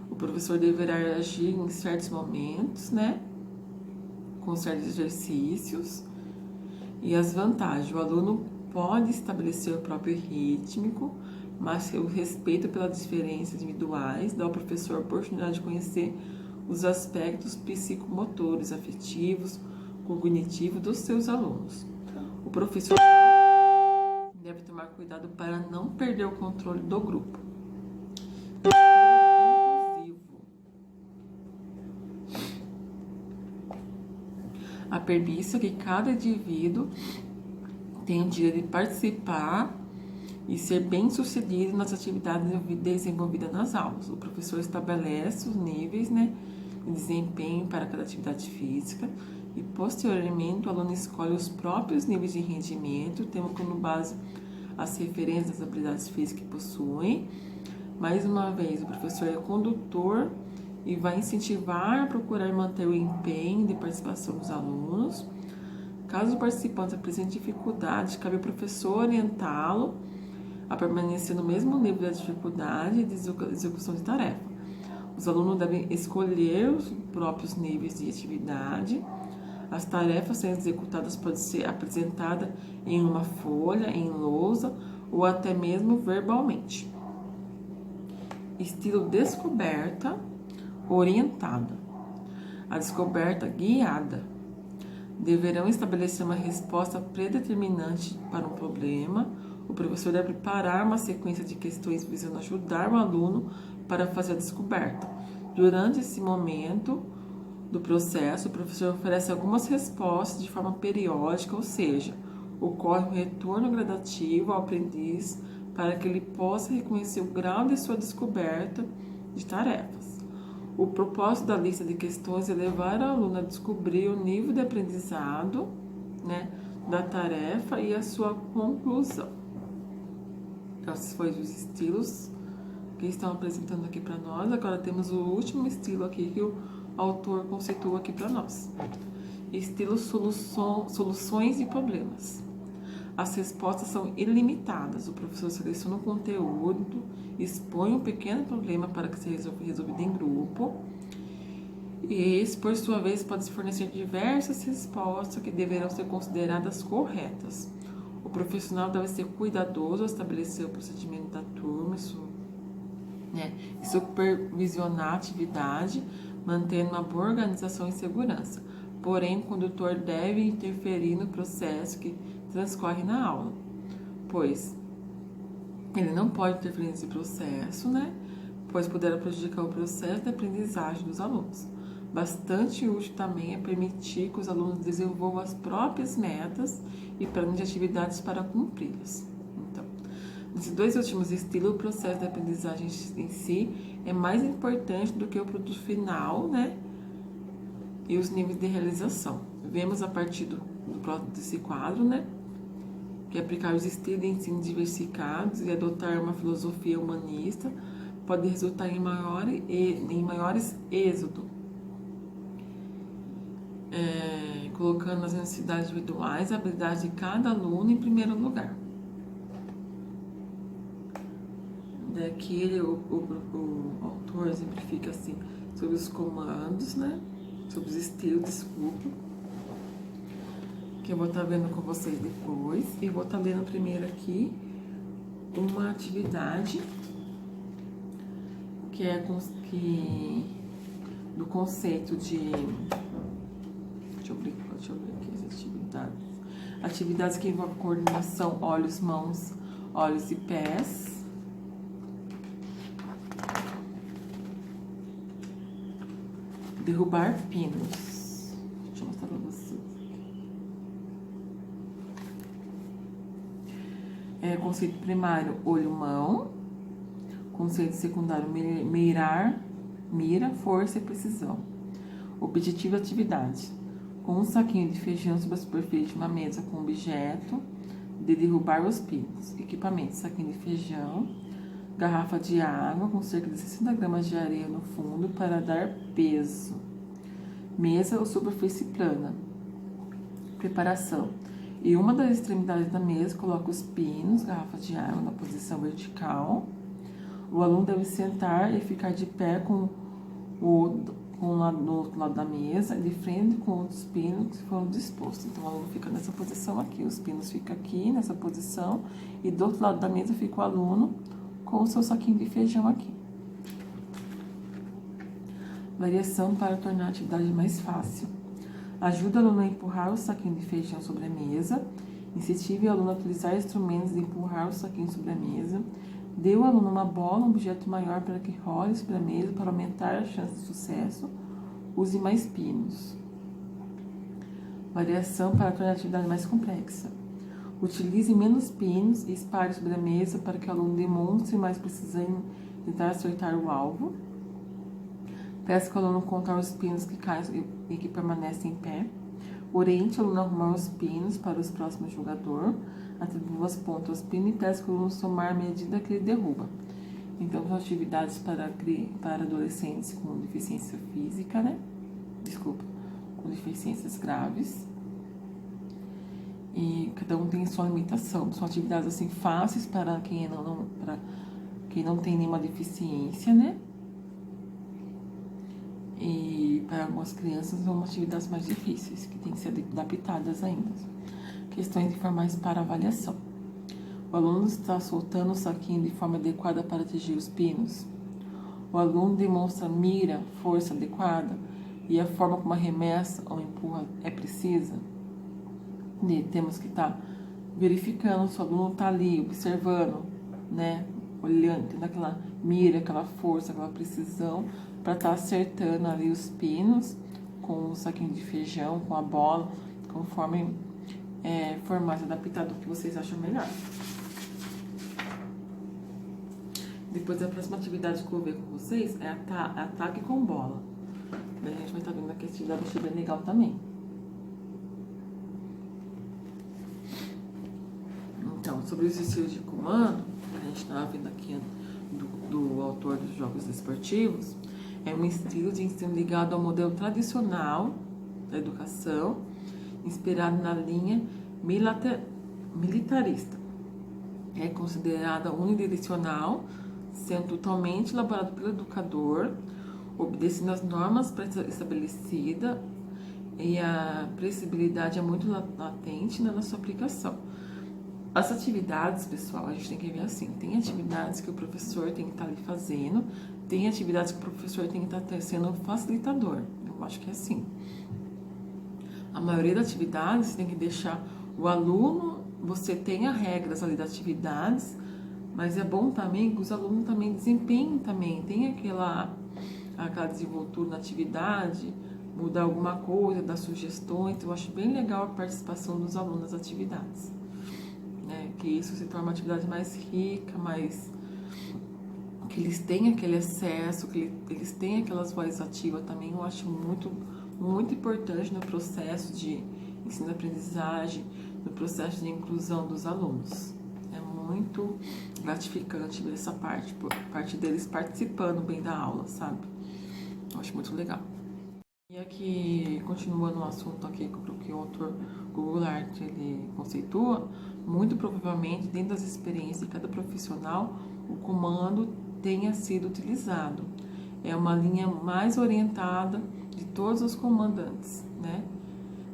O professor deverá agir em certos momentos, com certos exercícios. E as vantagens: o aluno pode estabelecer o próprio ritmo, mas o respeito pelas diferenças individuais dá ao professor a oportunidade de conhecer os aspectos psicomotores, afetivos, cognitivos dos seus alunos. O professor deve tomar cuidado para não perder o controle do grupo. A premissa é que cada indivíduo tem o direito de participar e ser bem-sucedido nas atividades desenvolvidas nas aulas. O professor estabelece os níveis, de desempenho para cada atividade física e, posteriormente, o aluno escolhe os próprios níveis de rendimento, tendo como base as referências das habilidades físicas que possuem. Mais uma vez, o professor é condutor e vai incentivar a procurar manter o empenho de participação dos alunos. Caso o participante apresente dificuldade, cabe ao professor orientá-lo a permanecer no mesmo nível de dificuldade de execução de tarefa. Os alunos devem escolher os próprios níveis de atividade. As tarefas sendo executadas podem ser apresentadas em uma folha, em lousa ou até mesmo verbalmente. Estilo descoberta orientada. A descoberta guiada. Deverão estabelecer uma resposta predeterminante para um problema. O professor deve preparar uma sequência de questões visando ajudar o aluno para fazer a descoberta. Durante esse momento do processo, o professor oferece algumas respostas de forma periódica, ou seja, ocorre um retorno gradativo ao aprendiz para que ele possa reconhecer o grau de sua descoberta de tarefas. O propósito da lista de questões é levar o aluno a descobrir o nível de aprendizado, da tarefa e a sua conclusão. Esses foram os estilos que estão apresentando aqui para nós. Agora temos o último estilo aqui que o autor conceitua aqui para nós. Estilo soluções de problemas. As respostas são ilimitadas. O professor seleciona um conteúdo, expõe um pequeno problema para que seja resolvido em grupo. E esse, por sua vez, pode fornecer diversas respostas que deverão ser consideradas corretas. O profissional deve ser cuidadoso ao estabelecer o procedimento da turma e supervisionar a atividade, mantendo uma boa organização e segurança. Porém, o condutor deve interferir no processo que transcorre na aula, pois ele não pode interferir nesse processo, pois poderá prejudicar o processo de aprendizagem dos alunos. Bastante útil também é permitir que os alunos desenvolvam as próprias metas e planos de atividades para cumpri-las. Então, nesses dois últimos estilos, o processo de aprendizagem em si é mais importante do que o produto final, e os níveis de realização. Vemos a partir desse quadro, que é aplicar os estilos de ensino diversificados e adotar uma filosofia humanista pode resultar em maiores êxodo, colocando as necessidades individuais e a habilidade de cada aluno em primeiro lugar. Daqui o autor exemplifica assim sobre os comandos, né? Sobre os estilos, desculpa, que eu vou estar vendo com vocês depois. E vou estar lendo primeiro aqui uma atividade que é do conceito de... Deixa eu ver aqui as atividades. Atividades que envolvem coordenação, olhos, mãos, olhos e pés. Derrubar pinos. Deixa eu mostrar pra vocês. Conceito primário, olho-mão. Conceito secundário, mira, força e precisão. Objetivo e atividade. Com um saquinho de feijão sobre a superfície de uma mesa com objeto de derrubar os pinos. Equipamento, saquinho de feijão. Garrafa de água com cerca de 60 gramas de areia no fundo para dar peso. Mesa ou superfície plana. Preparação. Em uma das extremidades da mesa, coloca os pinos, garrafa de água na posição vertical. O aluno deve sentar e ficar de pé no outro lado da mesa, de frente com os pinos que foram dispostos. Então, o aluno fica nessa posição aqui, os pinos ficam aqui nessa posição, e do outro lado da mesa fica o aluno com o seu saquinho de feijão aqui. Variação para tornar a atividade mais fácil. Ajuda o aluno a empurrar o saquinho de feijão sobre a mesa. Incentive o aluno a utilizar instrumentos de empurrar o saquinho sobre a mesa. Dê ao aluno uma bola, um objeto maior para que role sobre a mesa para aumentar a chance de sucesso. Use mais pinos. Variação para tornar a atividade mais complexa. Utilize menos pinos e espalhe sobre a mesa para que o aluno demonstre mais precisão em tentar acertar o alvo. Peça que o aluno contar os pinos que caem e que permanecem em pé. Oriente o aluno a arrumar os pinos para o próximo jogador. Atribua as pontas aos pinos e peça que o aluno somar à medida que ele derruba. Então, são atividades para adolescentes com deficiência física, né? Com deficiências graves. E cada um tem sua limitação. São atividades assim fáceis para quem não tem nenhuma deficiência, né? E para algumas crianças são atividades mais difíceis, que têm que ser adaptadas ainda. Questões informais para avaliação. O aluno está soltando o saquinho de forma adequada para atingir os pinos. O aluno demonstra mira, força adequada e a forma como arremessa ou empurra é precisa. E temos que estar verificando se o aluno está ali, observando, né? Olhando, tendo aquela mira, aquela força, aquela precisão para estar acertando ali os pinos com o saquinho de feijão, com a bola, conforme for mais adaptado o que vocês acham melhor. Depois, a próxima atividade que eu vou ver com vocês é ataque com bola. Daí a gente vai estar vendo aqui a atividade, achei bem legal também. Então, sobre os estilos de comando, que a gente estava vendo aqui do autor dos jogos esportivos, é um estilo de ensino ligado ao modelo tradicional da educação, inspirado na linha militarista. É considerada unidirecional, sendo totalmente elaborado pelo educador, obedecendo às normas estabelecidas, e a previsibilidade é muito latente na sua aplicação. As atividades, pessoal, a gente tem que ver assim, tem atividades que o professor tem que estar ali fazendo, tem atividades que o professor tem que estar sendo facilitador. Eu acho que é assim. A maioria das atividades você tem que deixar o aluno, você tenha regras ali das atividades, mas é bom também que os alunos também desempenhem também, tem aquela desenvoltura na atividade, mudar alguma coisa, dar sugestões. Eu acho bem legal a participação dos alunos nas atividades. Que isso se torna uma atividade mais rica, que eles tenham aquele acesso, que eles tenham aquelas vozes ativas também. Eu acho muito, muito importante no processo de ensino-aprendizagem, no processo de inclusão dos alunos. É muito gratificante ver essa parte, por parte deles participando bem da aula, sabe? Eu acho muito legal. E aqui, continuando o assunto aqui que o autor Goulart ele conceitua, muito provavelmente, dentro das experiências de cada profissional, o comando tenha sido utilizado. É uma linha mais orientada de todos os comandantes, né?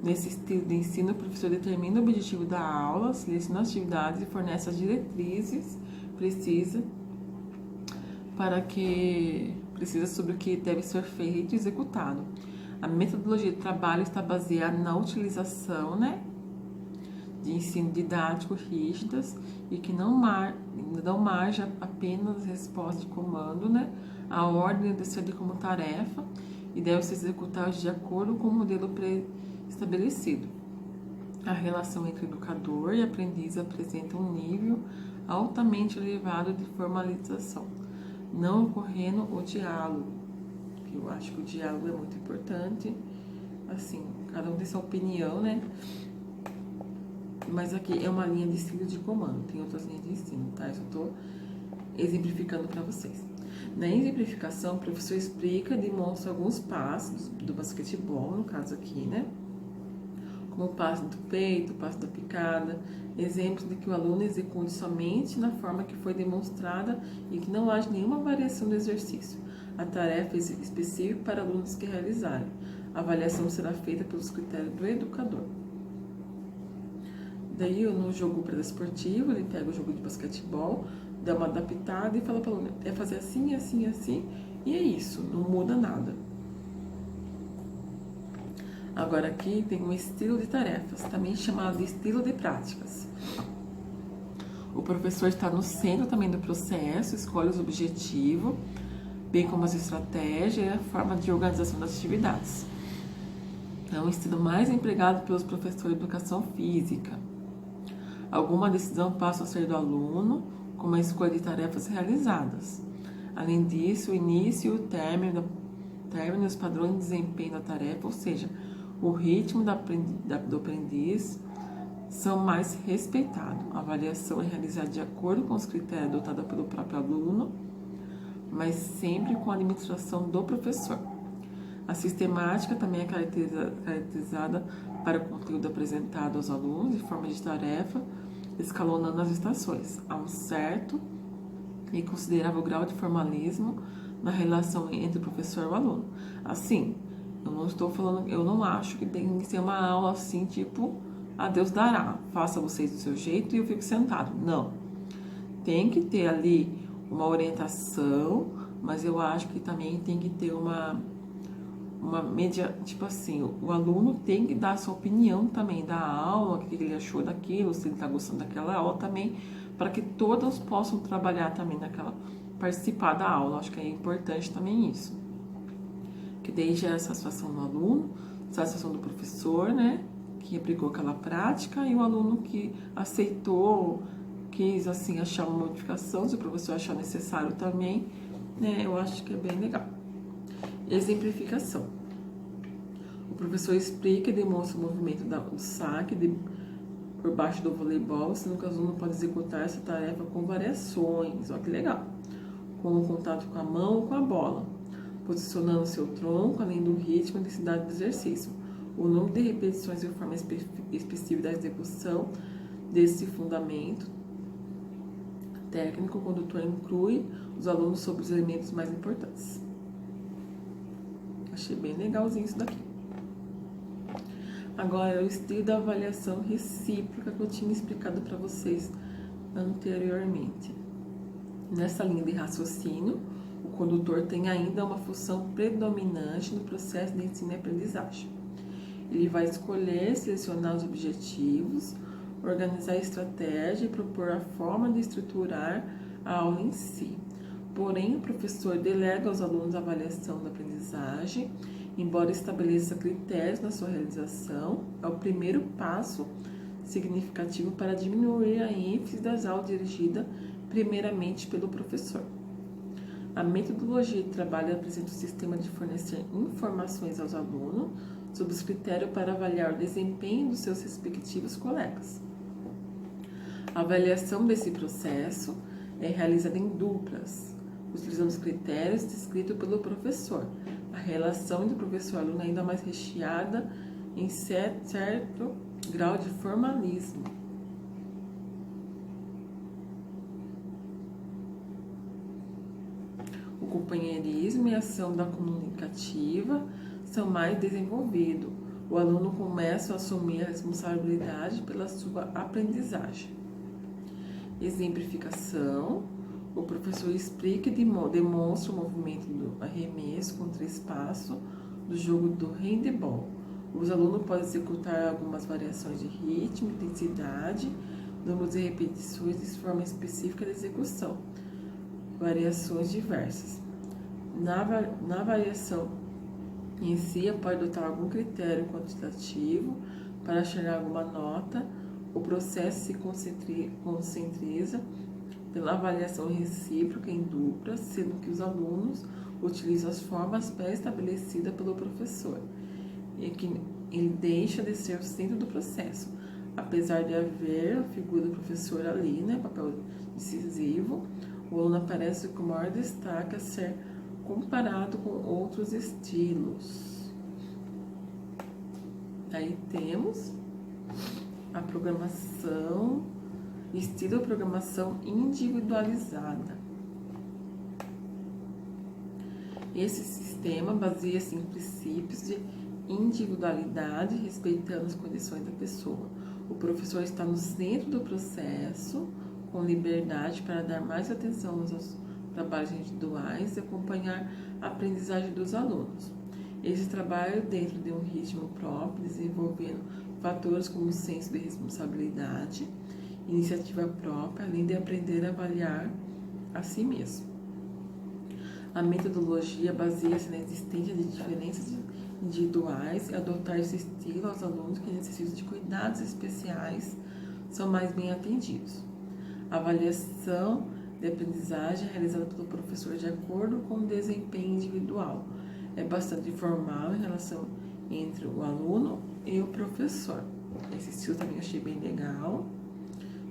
Nesse estilo de ensino, o professor determina o objetivo da aula, seleciona as atividades e fornece as diretrizes precisas sobre o que deve ser feito e executado. A metodologia de trabalho está baseada na utilização, né, de ensino didático rígidas e que não margem apenas resposta de comando, né, a ordem deve ser como tarefa e deve ser executada de acordo com o modelo pré-estabelecido. A relação entre educador e aprendiz apresenta um nível altamente elevado de formalização, não ocorrendo o diálogo. Eu acho que o diálogo é muito importante, assim, cada um tem sua opinião, né? Mas aqui é uma linha de estilo de comando, tem outras linhas de ensino, tá? Eu só tô exemplificando para vocês. Na exemplificação, o professor explica e demonstra alguns passos do basquetebol, no caso aqui, né? Como o passo do peito, o passo da picada, exemplos de que o aluno execute somente na forma que foi demonstrada e que não haja nenhuma variação do exercício. A tarefa é específica para alunos que realizarem. A avaliação será feita pelos critérios do educador. Daí, no jogo pré-esportivo, ele pega o jogo de basquetebol, dá uma adaptada e fala para o aluno, é fazer assim, assim, assim, e é isso, não muda nada. Agora aqui tem um estilo de tarefas, também chamado de estilo de práticas. O professor está no centro também do processo, escolhe os objetivos, bem como as estratégias e a forma de organização das atividades. É um estilo mais empregado pelos professores de educação física. Alguma decisão passa a ser do aluno, como a escolha de tarefas realizadas. Além disso, o início e o término e os padrões de desempenho da tarefa, ou seja, o ritmo do aprendiz, são mais respeitados. A avaliação é realizada de acordo com os critérios adotados pelo próprio aluno, mas sempre com a administração do professor. A sistemática também é caracterizada para o conteúdo apresentado aos alunos em forma de tarefa, escalonando as estações. Há um certo e considerável grau de formalismo na relação entre o professor e o aluno. Assim, eu não acho que tem que ser uma aula assim, tipo, a Deus dará, faça vocês do seu jeito e eu fico sentado. Não. Tem que ter ali uma orientação, mas eu acho que também tem que ter uma média, tipo assim, o aluno tem que dar a sua opinião também da aula, o que ele achou daquilo, se ele está gostando daquela aula também, para que todos possam trabalhar também participar da aula. Acho que é importante também isso. Que daí gera a satisfação do aluno, satisfação do professor, né, que aplicou aquela prática, e o aluno que aceitou, quis, assim, achar uma modificação, se o professor achar necessário também, né, eu acho que é bem legal. Exemplificação. O professor explica e demonstra o movimento do saque por baixo do voleibol, sendo que o aluno pode executar essa tarefa com variações, olha que legal, com o contato com a mão ou com a bola, posicionando seu tronco, além do ritmo e intensidade do exercício, o número de repetições e a forma específica da execução desse fundamento técnico. O condutor inclui os alunos sobre os elementos mais importantes. Achei bem legalzinho isso daqui. Agora, o estilo da avaliação recíproca que eu tinha explicado para vocês anteriormente. Nessa linha de raciocínio, o condutor tem ainda uma função predominante no processo de ensino e aprendizagem. Ele vai escolher, selecionar os objetivos, organizar a estratégia e propor a forma de estruturar a aula em si. Porém, o professor delega aos alunos a avaliação da aprendizagem, embora estabeleça critérios na sua realização, é o primeiro passo significativo para diminuir a ênfase das aulas dirigidas primeiramente pelo professor. A metodologia de trabalho apresenta o sistema de fornecer informações aos alunos sobre os critérios para avaliar o desempenho dos seus respectivos colegas. A avaliação desse processo é realizada em duplas, utilizando os critérios descritos pelo professor. A relação entre professor e aluno é ainda mais recheada em certo grau de formalismo. O companheirismo e a ação da comunicativa são mais desenvolvidos. O aluno começa a assumir a responsabilidade pela sua aprendizagem. Exemplificação: o professor explica e demonstra o movimento do arremesso contra espaço do jogo do handebol. Os alunos podem executar algumas variações de ritmo, intensidade, número de repetições e forma específica de execução. Variações diversas. Na variação em si, pode adotar algum critério quantitativo para chegar a alguma nota. O processo se concentriza pela avaliação recíproca em dupla, sendo que os alunos utilizam as formas pré-estabelecidas pelo professor, e que ele deixa de ser o centro do processo, apesar de haver a figura do professor ali, né, papel decisivo. O aluno aparece com maior destaque a ser comparado com outros estilos. Aí temos a programação, estilo de programação individualizada. Esse sistema baseia-se em princípios de individualidade, respeitando as condições da pessoa. O professor está no centro do processo, com liberdade para dar mais atenção aos trabalhos individuais e acompanhar a aprendizagem dos alunos. Esse trabalho dentro de um ritmo próprio, desenvolvendo fatores como o senso de responsabilidade, iniciativa própria, além de aprender a avaliar a si mesmo. A metodologia baseia-se na existência de diferenças individuais e adotar esse estilo aos alunos que necessitam de cuidados especiais são mais bem atendidos. A avaliação de aprendizagem é realizada pelo professor de acordo com o desempenho individual. É bastante formal em relação entre o aluno e o professor. Esse estilo também achei bem legal.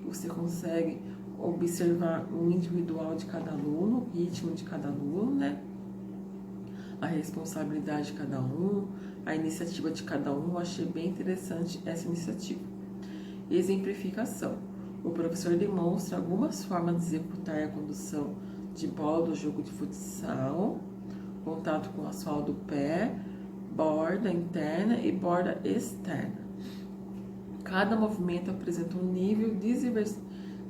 Você consegue observar o individual de cada aluno, o ritmo de cada aluno, né? A responsabilidade de cada um, a iniciativa de cada um. Eu achei bem interessante essa iniciativa. Exemplificação: o professor demonstra algumas formas de executar a condução de bola do jogo de futsal, contato com o assoalho do pé, borda interna e borda externa. Cada movimento apresenta um nível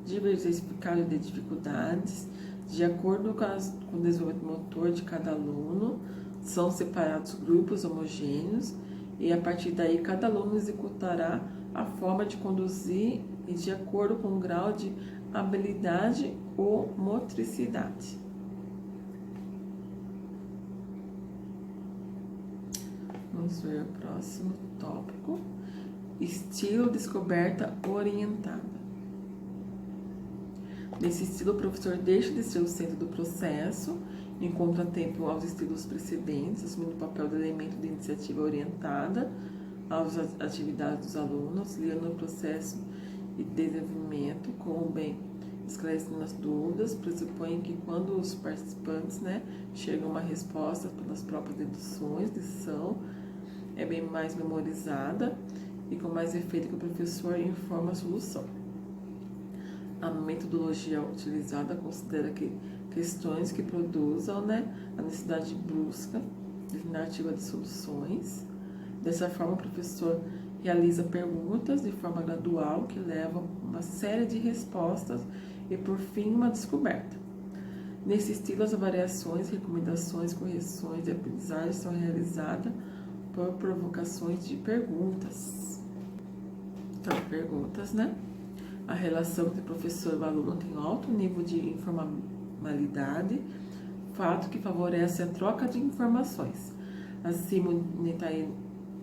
diversificado de dificuldades, de acordo com o desenvolvimento motor de cada aluno. São separados grupos homogêneos e, a partir daí, cada aluno executará a forma de conduzir e de acordo com o grau de habilidade ou motricidade. Vamos ver o próximo tópico: estilo descoberta orientada. Nesse estilo, o professor deixa de ser o centro do processo, em contratempo aos estilos precedentes, assumindo o papel de elemento de iniciativa orientada às atividades dos alunos, auxiliando no processo de desenvolvimento, como bem esclarecendo as dúvidas. Pressupõe que quando os participantes, né, chegam a uma resposta pelas próprias deduções, decisão é bem mais memorizada e com mais efeito que o professor informa a solução. A metodologia utilizada considera que questões que produzam, né, a necessidade de busca definitiva de soluções. Dessa forma, o professor realiza perguntas de forma gradual que levam uma série de respostas e, por fim, uma descoberta. Nesse estilo, as avaliações, recomendações, correções e aprendizagem são realizadas por provocações de perguntas. Então, perguntas, né? A relação entre o professor e o aluno tem alto nível de informalidade, fato que favorece a troca de informações. A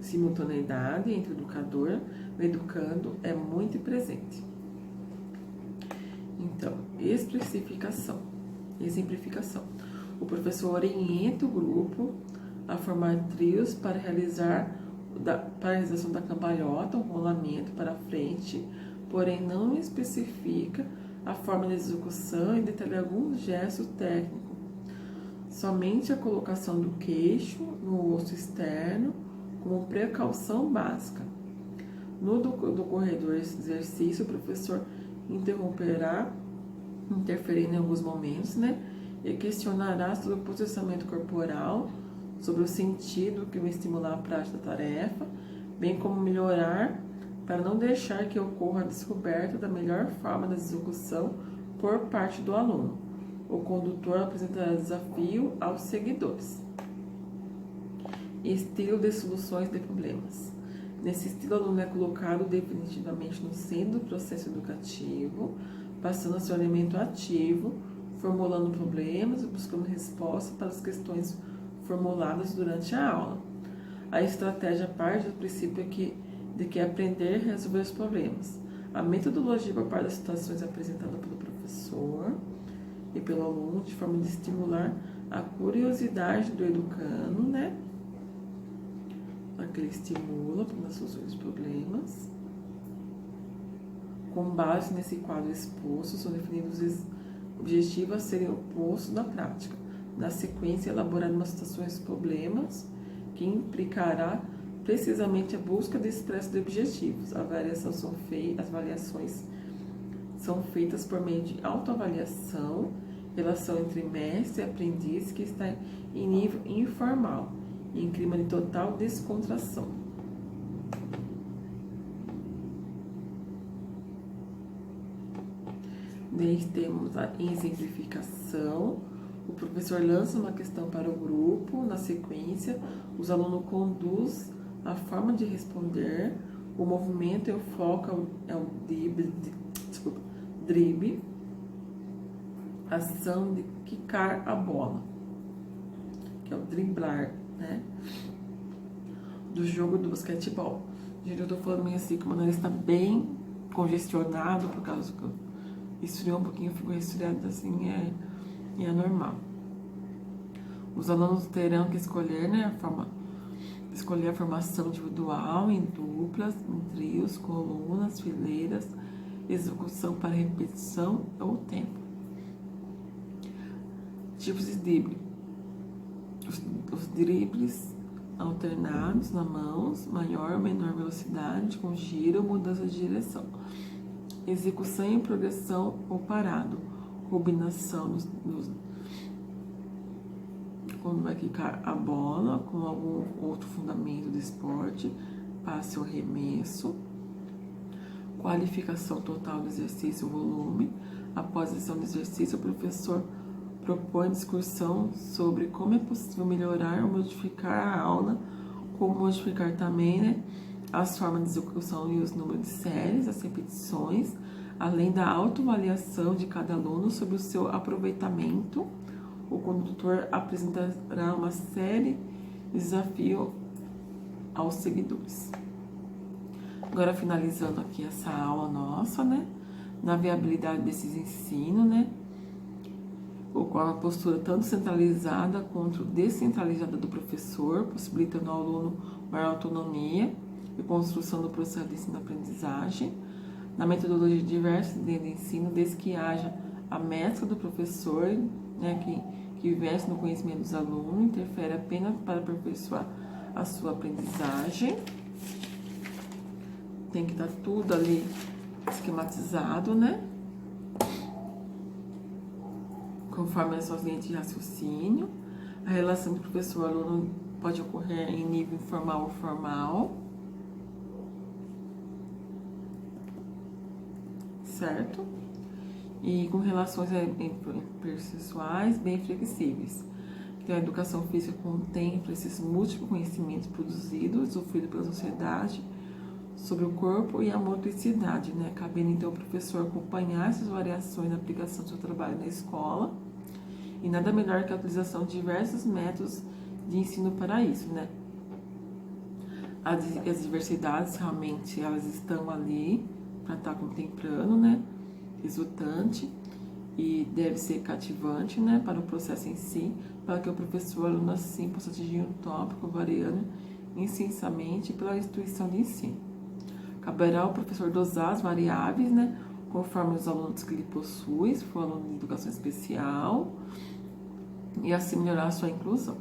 simultaneidade entre o educador e o educando é muito presente. Então, exemplificação. O professor orienta o grupo a formar trios para a realização da cambalhota, um rolamento para frente, porém não especifica a forma de execução e detalha algum gesto técnico. Somente a colocação do queixo no osso externo como precaução básica. No decorrer do exercício, o professor interromperá, interferindo em alguns momentos, né? E questionará sobre o posicionamento corporal, sobre o sentido que vai estimular a prática da tarefa, bem como melhorar para não deixar que ocorra a descoberta da melhor forma de execução por parte do aluno. O condutor apresentará desafio aos seguidores. Estilo de soluções de problemas. Nesse estilo, o aluno é colocado definitivamente no centro do processo educativo, passando a ser um elemento ativo, formulando problemas e buscando respostas para as questões formuladas durante a aula. A estratégia parte do princípio de que aprender e resolver os problemas. A metodologia por parte das situações apresentadas pelo professor e pelo aluno, de forma de estimular a curiosidade do educando, né? Que ele estimula na solução dos problemas. Com base nesse quadro exposto, são definidos os objetivos a serem postos na prática. Na sequência, elaborar uma situação dos problemas que implicará precisamente a busca de expresso de objetivos. As avaliações são feitas por meio de autoavaliação, relação entre mestre e aprendiz que está em nível informal, em clima de total descontração. Daí temos a exemplificação. O professor lança uma questão para o grupo. Na sequência, os alunos conduzem a forma de responder. O movimento e o foco é o drible, ação de quicar a bola, que é o driblar, né? Do jogo do basquetebol. Gente, eu tô falando meio assim, que o nariz está bem congestionado, por causa que eu esfriou um pouquinho, ficou resfriado assim, é normal. Os alunos terão que escolher, né, escolher a formação individual, em duplas, em trios, colunas, fileiras, execução para repetição ou tempo. Tipos de drible. Os dribles alternados na mãos, maior ou menor velocidade, com giro ou mudança de direção. Execução em progressão ou parado. Combinação quando vai quicar a bola com algum outro fundamento do esporte, passe ou arremesso. Qualificação total do exercício, volume. Após a sessão do exercício, o professor propõe discussão sobre como é possível melhorar ou modificar a aula, como modificar também, né, as formas de execução e os números de séries, as repetições, além da autoavaliação de cada aluno sobre o seu aproveitamento. O condutor apresentará uma série de desafios aos seguidores. Agora, finalizando aqui essa aula nossa, né, na viabilidade desses ensinos, né, com a postura tanto centralizada quanto descentralizada do professor, possibilitando ao aluno maior autonomia e construção do processo de ensino-aprendizagem. Na metodologia diversa de ensino, desde que haja a mescla do professor, né, que investe no conhecimento dos alunos, interfere apenas para aperfeiçoar a sua aprendizagem. Tem que estar tudo ali esquematizado, né? Conforme as suas linhas de raciocínio. A relação do professor-aluno pode ocorrer em nível informal ou formal. Certo? E com relações interpessoais bem flexíveis. Então, a educação física contempla esses múltiplos conhecimentos produzidos, sofridos pela sociedade, sobre o corpo e a motricidade, né? Cabendo então ao professor acompanhar essas variações na aplicação do seu trabalho na escola, e nada melhor que a utilização de diversos métodos de ensino para isso, né? As diversidades realmente elas estão ali para estar contemplando, né? Exultante, e deve ser cativante, né, para o processo em si, para que o professor, aluno assim, possa atingir um tópico variando insensamente pela instituição de ensino. Caberá ao professor dosar as variáveis, né, conforme os alunos que ele possui, se for aluno de educação especial, e assim melhorar a sua inclusão.